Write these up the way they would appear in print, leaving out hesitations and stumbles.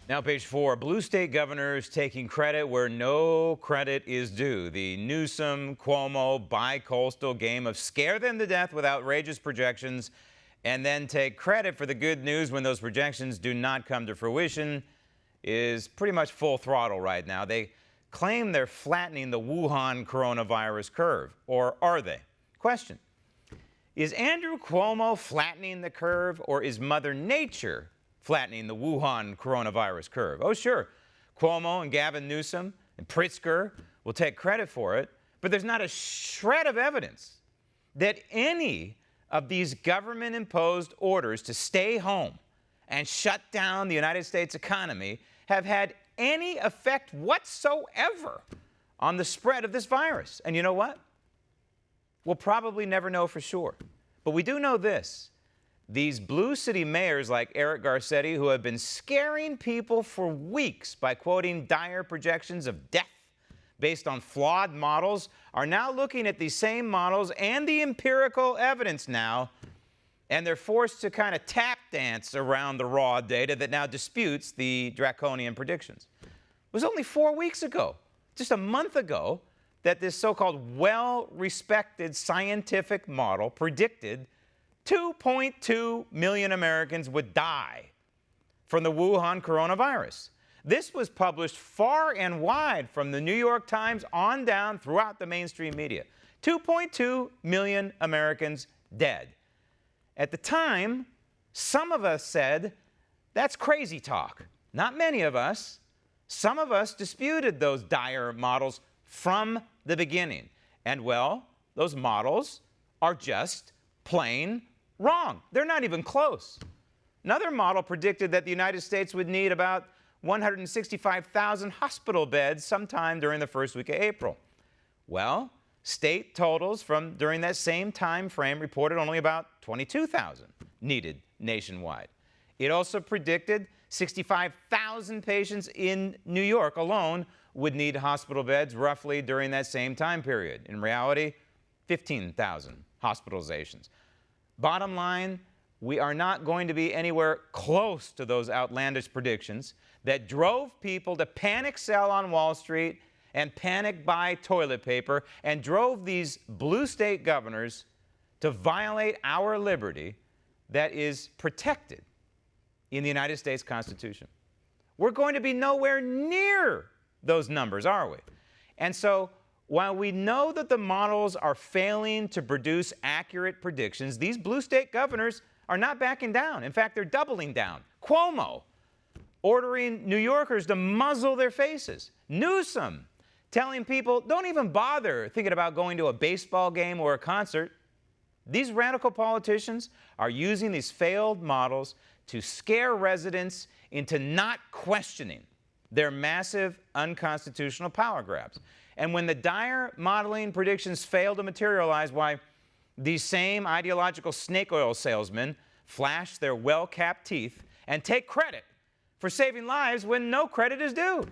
Now, page 4, blue state governors taking credit where no credit is due. The Newsom, Cuomo, bi-coastal game of scare them to death with outrageous projections and then take credit for the good news when those projections do not come to fruition is pretty much full throttle right now. They claim they're flattening the Wuhan coronavirus curve, or are they? Question: is Andrew Cuomo flattening the curve, or is Mother Nature flattening the Wuhan coronavirus curve? Oh, sure, Cuomo and Gavin Newsom and Pritzker will take credit for it, but there's not a shred of evidence that any of these government-imposed orders to stay home and shut down the United States economy have had any effect whatsoever on the spread of this virus. And you know what? We'll probably never know for sure. But we do know this. These blue city mayors like Eric Garcetti, who have been scaring people for weeks by quoting dire projections of death based on flawed models, are now looking at these same models and the empirical evidence now, and they're forced to kind of tap dance around the raw data that now disputes the draconian predictions. It was only 4 weeks ago, just a month ago, that this so-called well-respected scientific model predicted 2.2 million Americans would die from the Wuhan coronavirus. This was published far and wide from the New York Times on down throughout the mainstream media. 2.2 million Americans dead. At the time, some of us said, that's crazy talk. Not many of us. Some of us disputed those dire models from the beginning. And well, those models are just plain wrong. They're not even close. Another model predicted that the United States would need about 165,000 hospital beds sometime during the first week of April. Well, state totals from during that same time frame reported only about 22,000 needed nationwide. It also predicted 65,000 patients in New York alone would need hospital beds roughly during that same time period. In reality, 15,000 hospitalizations. Bottom line, we are not going to be anywhere close to those outlandish predictions that drove people to panic sell on Wall Street and panic buy toilet paper and drove these blue state governors to violate our liberty that is protected in the United States Constitution. We're going to be nowhere near those numbers, are we? And so, while we know that the models are failing to produce accurate predictions, these blue state governors are not backing down. In fact, they're doubling down. Cuomo ordering New Yorkers to muzzle their faces. Newsom telling people, don't even bother thinking about going to a baseball game or a concert. These radical politicians are using these failed models to scare residents into not questioning their massive unconstitutional power grabs. And when the dire modeling predictions fail to materialize, why, these same ideological snake oil salesmen flash their well-capped teeth and take credit for saving lives when no credit is due.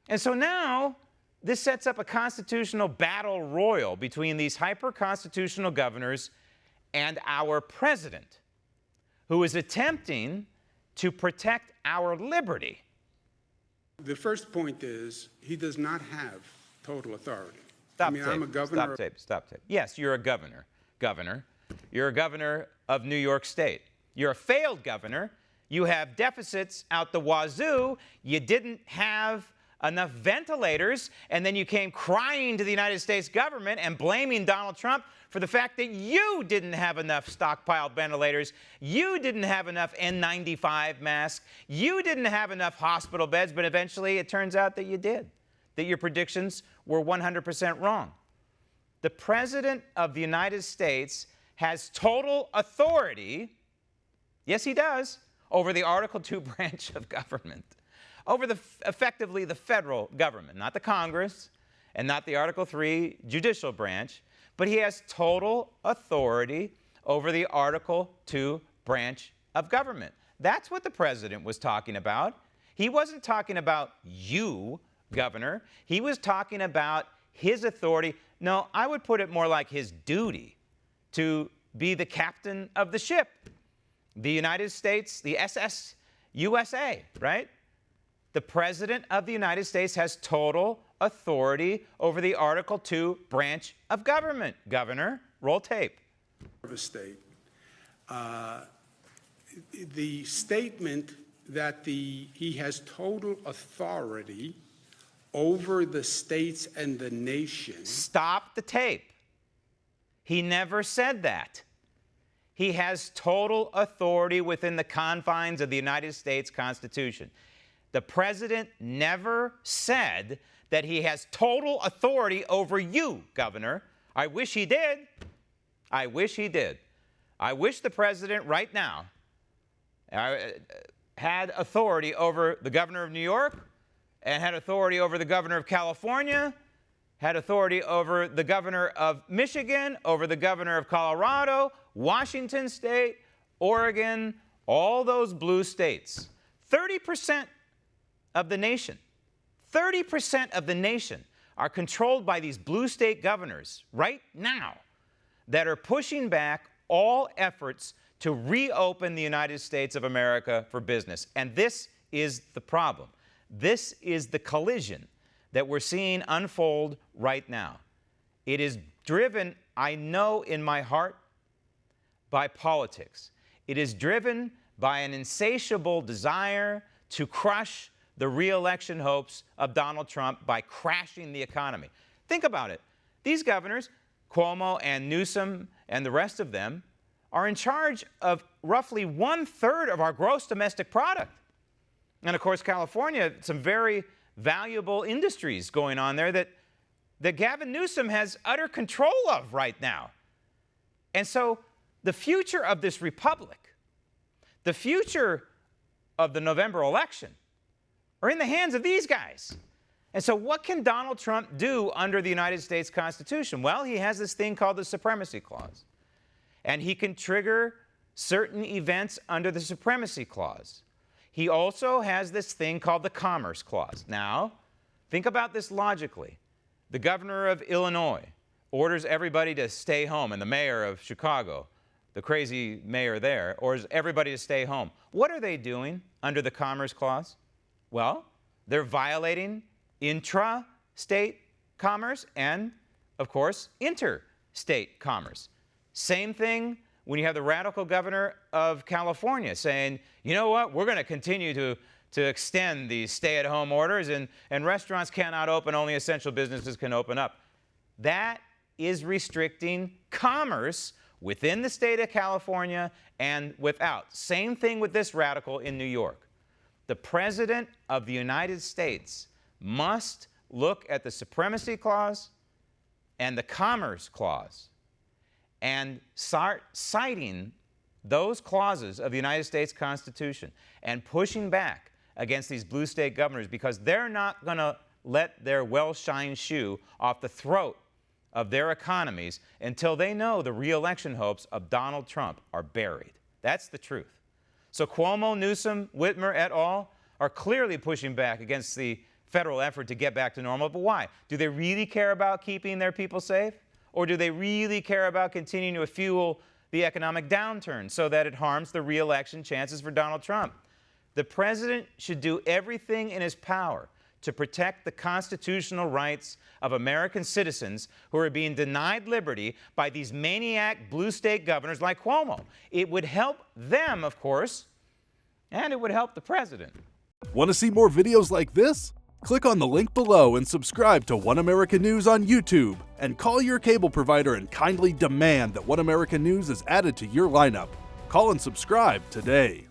And so now, this sets up a constitutional battle royal between these hyper-constitutional governors and our president, who is attempting to protect our liberty. The first point is, he does not have total authority. Stop tape. I'm a governor. Stop tape. Yes, you're a governor. You're a governor of New York State. You're a failed governor. You have deficits out the wazoo. You didn't have enough ventilators, and then you came crying to the United States government and blaming Donald Trump for the fact that you didn't have enough stockpiled ventilators, you didn't have enough N95 masks, you didn't have enough hospital beds, but eventually it turns out that you did, that your predictions were 100% wrong. The President of the United States has total authority, yes he does, over the Article II branch of government, over effectively the federal government, not the Congress and not the Article III judicial branch, but he has total authority over the Article II branch of government. That's what the president was talking about. He wasn't talking about you, Governor. He was talking about his authority. No, I would put it more like his duty to be the captain of the ship. The United States, the SS USA, right? The President of the United States has total authority over the Article 2 branch of government. Governor, roll tape. Of a state. The statement that he has total authority over the states and the nation. Stop the tape. He never said that. He has total authority within the confines of the United States Constitution. The president never said that he has total authority over you, Governor. I wish he did. I wish he did. I wish the president right now had authority over the governor of New York, and had authority over the governor of California, had authority over the governor of Michigan, over the governor of Colorado, Washington State, Oregon, all those blue states. 30% of the nation, 30% of the nation are controlled by these blue state governors right now that are pushing back all efforts to reopen the United States of America for business. And this is the problem. This is the collision that we're seeing unfold right now. It is driven, I know in my heart, by politics. It is driven by an insatiable desire to crush the re-election hopes of Donald Trump by crashing the economy. Think about it. These governors, Cuomo and Newsom and the rest of them, are in charge of roughly 1/3 of our gross domestic product. And of course, California, some very valuable industries going on there that Gavin Newsom has utter control of right now. And so the future of this republic, the future of the November election, are in the hands of these guys. And so what can Donald Trump do under the United States Constitution? Well, he has this thing called the Supremacy Clause. And he can trigger certain events under the Supremacy Clause. He also has this thing called the Commerce Clause. Now, think about this logically. The governor of Illinois orders everybody to stay home, and the mayor of Chicago, the crazy mayor there, orders everybody to stay home. What are they doing under the Commerce Clause? Well, they're violating intra-state commerce and, of course, interstate commerce. Same thing when you have the radical governor of California saying, you know what, we're going to continue to extend these stay-at-home orders, and restaurants cannot open, only essential businesses can open up. That is restricting commerce within the state of California and without. Same thing with this radical in New York. The President of the United States must look at the Supremacy Clause and the Commerce Clause and start citing those clauses of the United States Constitution and pushing back against these blue state governors, because they're not going to let their well-shined shoe off the throat of their economies until they know the re-election hopes of Donald Trump are buried. That's the truth. So Cuomo, Newsom, Whitmer et al. Are clearly pushing back against the federal effort to get back to normal. But why? Do they really care about keeping their people safe? Or do they really care about continuing to fuel the economic downturn so that it harms the re-election chances for Donald Trump? The president should do everything in his power to protect the constitutional rights of American citizens who are being denied liberty by these maniac blue state governors like Cuomo. It would help them, of course, and it would help the president. Want to see more videos like this? Click on the link below and subscribe to One America News on YouTube, and call your cable provider and kindly demand that One America News is added to your lineup. Call and subscribe today.